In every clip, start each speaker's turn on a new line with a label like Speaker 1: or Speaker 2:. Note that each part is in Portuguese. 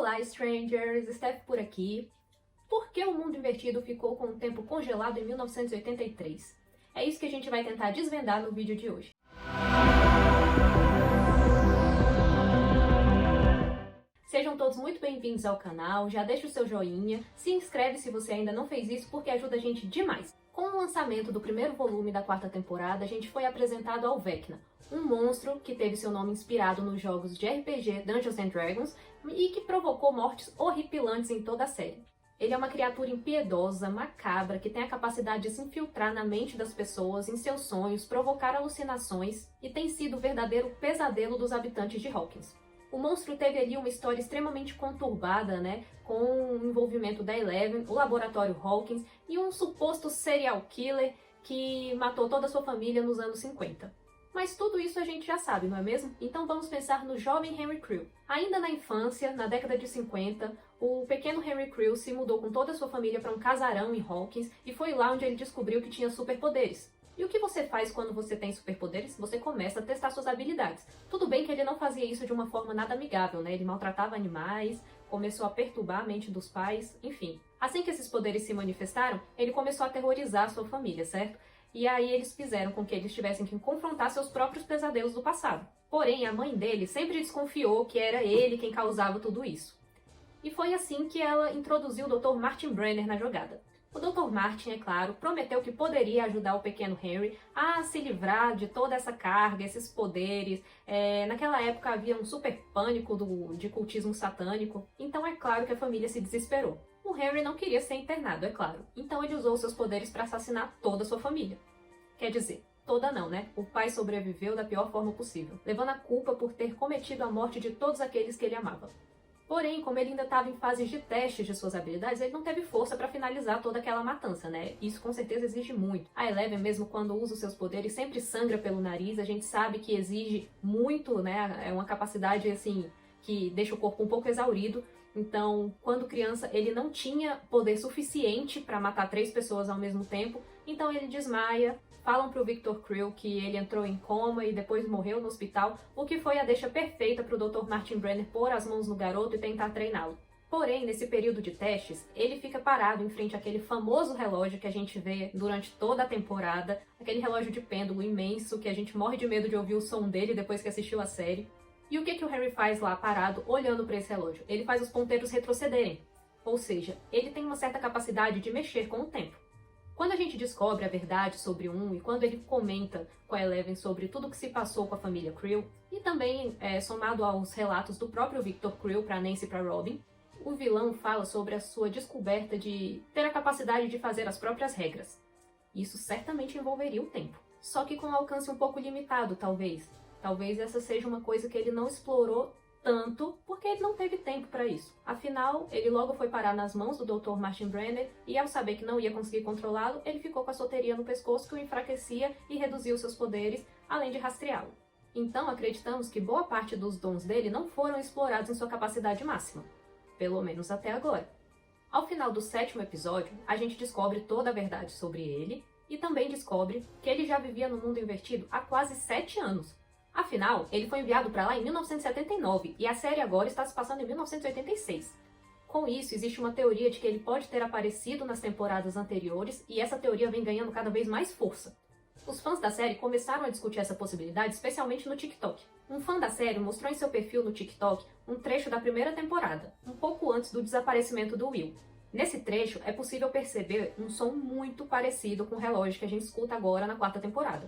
Speaker 1: Olá, Strangers! Steph por aqui. Por que o mundo invertido ficou com o tempo congelado em 1983? É isso que a gente vai tentar desvendar no vídeo de hoje. Sejam todos muito bem-vindos ao canal, já deixa o seu joinha, se inscreve se você ainda não fez isso porque ajuda a gente demais. Com o lançamento do primeiro volume da quarta temporada, a gente foi apresentado ao Vecna, um monstro que teve seu nome inspirado nos jogos de RPG Dungeons & Dragons e que provocou mortes horripilantes em toda a série. Ele é uma criatura impiedosa, macabra, que tem a capacidade de se infiltrar na mente das pessoas, em seus sonhos, provocar alucinações e tem sido o verdadeiro pesadelo dos habitantes de Hawkins. O monstro teve ali uma história extremamente conturbada, com o envolvimento da Eleven, o laboratório Hawkins e um suposto serial killer que matou toda a sua família nos anos 50. Mas tudo isso a gente já sabe, não é mesmo? Então vamos pensar no jovem Henry Creel. Ainda na infância, na década de 50, o pequeno Henry Creel se mudou com toda a sua família para um casarão em Hawkins e foi lá onde ele descobriu que tinha superpoderes. E o que você faz quando você tem superpoderes? Você começa a testar suas habilidades. Tudo bem que ele não fazia isso de uma forma nada amigável, Ele maltratava animais, começou a perturbar a mente dos pais, enfim. Assim que esses poderes se manifestaram, ele começou a aterrorizar a sua família, certo? E aí eles fizeram com que eles tivessem que confrontar seus próprios pesadelos do passado. Porém, a mãe dele sempre desconfiou que era ele quem causava tudo isso. E foi assim que ela introduziu o Dr. Martin Brenner na jogada. O Dr. Martin, é claro, prometeu que poderia ajudar o pequeno Henry a se livrar de toda essa carga, esses poderes. Naquela época havia um super pânico de cultismo satânico, então é claro que a família se desesperou. O Henry não queria ser internado, é claro, então ele usou seus poderes para assassinar toda a sua família. Quer dizer, toda não, O pai sobreviveu da pior forma possível, levando a culpa por ter cometido a morte de todos aqueles que ele amava. Porém, como ele ainda estava em fases de testes de suas habilidades, ele não teve força para finalizar toda aquela matança, Isso com certeza exige muito. A Eleven, mesmo quando usa os seus poderes, sempre sangra pelo nariz, a gente sabe que exige muito, É uma capacidade, assim, que deixa o corpo um pouco exaurido. Então, quando criança, ele não tinha poder suficiente para matar 3 pessoas ao mesmo tempo, então ele desmaia. Falam pro Victor Creel que ele entrou em coma e depois morreu no hospital, o que foi a deixa perfeita pro Dr. Martin Brenner pôr as mãos no garoto e tentar treiná-lo. Porém, nesse período de testes, ele fica parado em frente àquele famoso relógio que a gente vê durante toda a temporada, aquele relógio de pêndulo imenso que a gente morre de medo de ouvir o som dele depois que assistiu a série. E o que o Harry faz lá parado, olhando para esse relógio? Ele faz os ponteiros retrocederem. Ou seja, ele tem uma certa capacidade de mexer com o tempo. Quando a gente descobre a verdade sobre e quando ele comenta com a Eleven sobre tudo o que se passou com a família Creel, e também somado aos relatos do próprio Victor Creel para Nancy e para Robin, o vilão fala sobre a sua descoberta de ter a capacidade de fazer as próprias regras. Isso certamente envolveria o tempo, só que com um alcance um pouco limitado, talvez. Talvez essa seja uma coisa que ele não explorou tanto, porque ele não teve tempo para isso. Afinal, ele logo foi parar nas mãos do Dr. Martin Brenner, e ao saber que não ia conseguir controlá-lo, ele ficou com a solteria no pescoço que o enfraquecia e reduzia os seus poderes, além de rastreá-lo. Então, acreditamos que boa parte dos dons dele não foram explorados em sua capacidade máxima. Pelo menos até agora. Ao final do 7º episódio, a gente descobre toda a verdade sobre ele, e também descobre que ele já vivia no mundo invertido há quase 7 anos. Afinal, ele foi enviado para lá em 1979 e a série agora está se passando em 1986. Com isso, existe uma teoria de que ele pode ter aparecido nas temporadas anteriores e essa teoria vem ganhando cada vez mais força. Os fãs da série começaram a discutir essa possibilidade, especialmente no TikTok. Um fã da série mostrou em seu perfil no TikTok um trecho da primeira temporada, um pouco antes do desaparecimento do Will. Nesse trecho, é possível perceber um som muito parecido com o relógio que a gente escuta agora na 4ª temporada.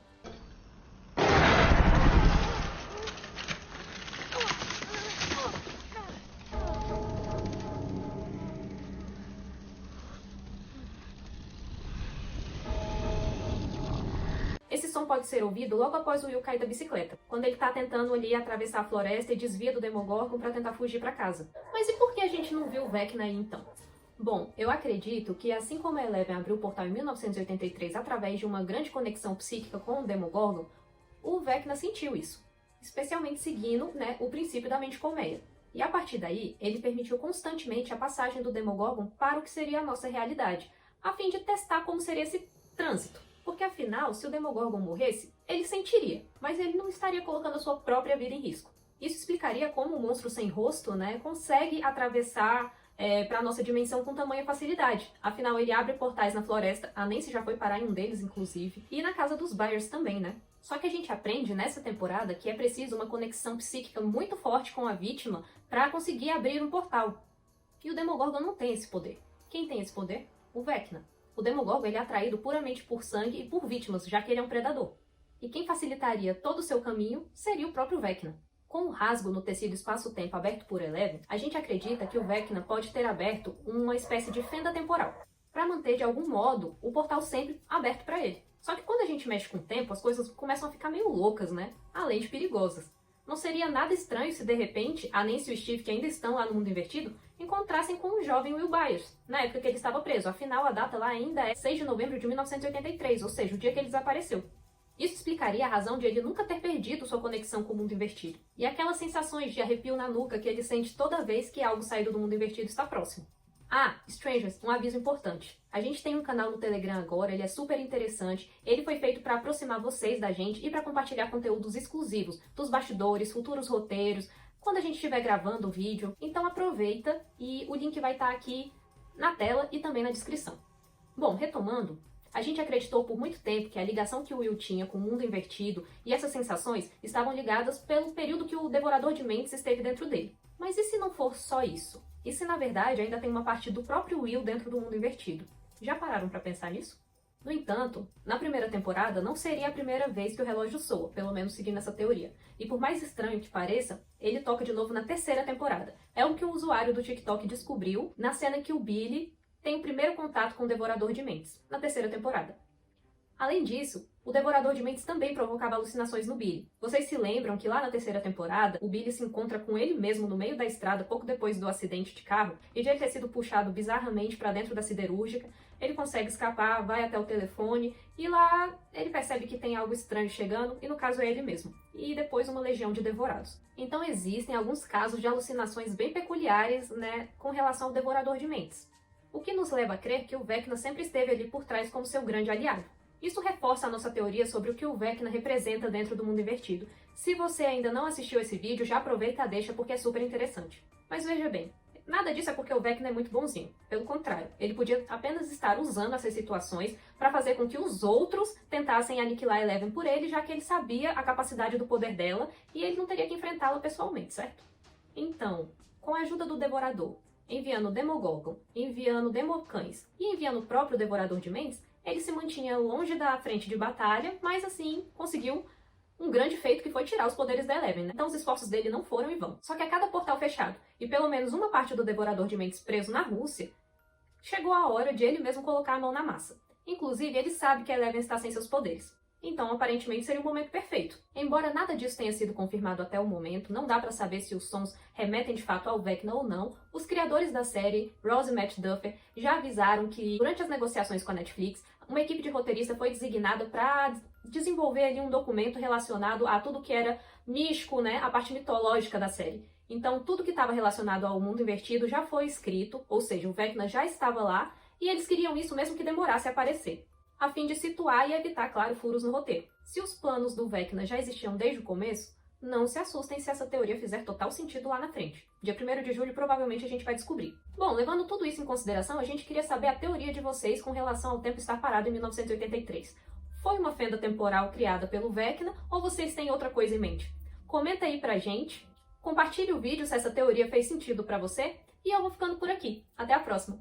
Speaker 1: Esse som pode ser ouvido logo após o Will cair da bicicleta, quando ele tá tentando ali atravessar a floresta e desvia do Demogorgon para tentar fugir para casa. Mas e por que a gente não viu o Vecna aí então? Bom, eu acredito que assim como a Eleven abriu o portal em 1983 através de uma grande conexão psíquica com o Demogorgon, o Vecna sentiu isso, especialmente seguindo, o princípio da mente colmeia. E a partir daí, ele permitiu constantemente a passagem do Demogorgon para o que seria a nossa realidade, a fim de testar como seria esse trânsito. Porque afinal, se o Demogorgon morresse, ele sentiria, mas ele não estaria colocando a sua própria vida em risco. Isso explicaria como o monstro sem rosto, né, consegue atravessar para a nossa dimensão com tamanha facilidade. Afinal, ele abre portais na floresta, a Nancy já foi parar em um deles, inclusive, e na casa dos Byers também, né? Só que a gente aprende nessa temporada que é preciso uma conexão psíquica muito forte com a vítima para conseguir abrir um portal. E o Demogorgon não tem esse poder. Quem tem esse poder? O Vecna. O Demogorgon ele é atraído puramente por sangue e por vítimas, já que ele é um predador. E quem facilitaria todo o seu caminho seria o próprio Vecna. Com o rasgo no tecido espaço-tempo aberto por Eleven, a gente acredita que o Vecna pode ter aberto uma espécie de fenda temporal, para manter de algum modo o portal sempre aberto para ele. Só que quando a gente mexe com o tempo, as coisas começam a ficar meio loucas, né? Além de perigosas. Não seria nada estranho se de repente a Nancy e o Steve, que ainda estão lá no mundo invertido, encontrassem com o jovem Will Byers, na época que ele estava preso. Afinal, a data lá ainda é 6 de novembro de 1983, ou seja, o dia que ele desapareceu. Isso explicaria a razão de ele nunca ter perdido sua conexão com o mundo invertido. E aquelas sensações de arrepio na nuca que ele sente toda vez que algo saído do mundo invertido está próximo. Ah, Strangers, um aviso importante. A gente tem um canal no Telegram agora, ele é super interessante. Ele foi feito para aproximar vocês da gente e para compartilhar conteúdos exclusivos dos bastidores, futuros roteiros, quando a gente estiver gravando o vídeo. Então aproveita e o link vai estar aqui na tela e também na descrição. Bom, retomando, a gente acreditou por muito tempo que a ligação que o Will tinha com o mundo invertido e essas sensações estavam ligadas pelo período que o Devorador de Mentes esteve dentro dele. Mas e se não for só isso? E se na verdade ainda tem uma parte do próprio Will dentro do mundo invertido? Já pararam para pensar nisso? No entanto, na primeira temporada não seria a primeira vez que o relógio soa, pelo menos seguindo essa teoria. E por mais estranho que pareça, ele toca de novo na terceira temporada. É o que o usuário do TikTok descobriu na cena que o Billy tem o primeiro contato com o Devorador de Mentes, na terceira temporada. Além disso, o Devorador de Mentes também provocava alucinações no Billy. Vocês se lembram que lá na terceira temporada, o Billy se encontra com ele mesmo no meio da estrada pouco depois do acidente de carro, e de ele ter sido puxado bizarramente para dentro da siderúrgica, ele consegue escapar, vai até o telefone, e lá ele percebe que tem algo estranho chegando, e no caso é ele mesmo. E depois uma legião de devorados. Então existem alguns casos de alucinações bem peculiares, né, com relação ao Devorador de Mentes. O que nos leva a crer que o Vecna sempre esteve ali por trás como seu grande aliado. Isso reforça a nossa teoria sobre o que o Vecna representa dentro do mundo invertido. Se você ainda não assistiu esse vídeo, já aproveita e deixa porque é super interessante. Mas veja bem, nada disso é porque o Vecna é muito bonzinho. Pelo contrário, ele podia apenas estar usando essas situações para fazer com que os outros tentassem aniquilar Eleven por ele, já que ele sabia a capacidade do poder dela e ele não teria que enfrentá-la pessoalmente, certo? Então, com a ajuda do Devorador, enviando o Demogorgon, enviando Democães e enviando o próprio Devorador de Mentes, ele se mantinha longe da frente de batalha, mas assim conseguiu um grande feito que foi tirar os poderes da Eleven, né? Então os esforços dele não foram em vão. Só que a cada portal fechado e pelo menos uma parte do Devorador de Mentes preso na Rússia, chegou a hora de ele mesmo colocar a mão na massa. Inclusive, ele sabe que a Eleven está sem seus poderes. Então, aparentemente, seria o momento perfeito. Embora nada disso tenha sido confirmado até o momento, não dá pra saber se os sons remetem de fato ao Vecna ou não, os criadores da série, Ross e Matt Duffer, já avisaram que, durante as negociações com a Netflix, uma equipe de roteirista foi designada para desenvolver ali um documento relacionado a tudo que era místico, né, a parte mitológica da série. Então, tudo que estava relacionado ao mundo invertido já foi escrito, ou seja, o Vecna já estava lá, e eles queriam isso mesmo que demorasse a aparecer, a fim de situar e evitar, claro, furos no roteiro. Se os planos do Vecna já existiam desde o começo, não se assustem se essa teoria fizer total sentido lá na frente. Dia 1º de julho, provavelmente a gente vai descobrir. Bom, levando tudo isso em consideração, a gente queria saber a teoria de vocês com relação ao tempo estar parado em 1983. Foi uma fenda temporal criada pelo Vecna ou vocês têm outra coisa em mente? Comenta aí pra gente, compartilhe o vídeo se essa teoria fez sentido pra você e eu vou ficando por aqui. Até a próxima!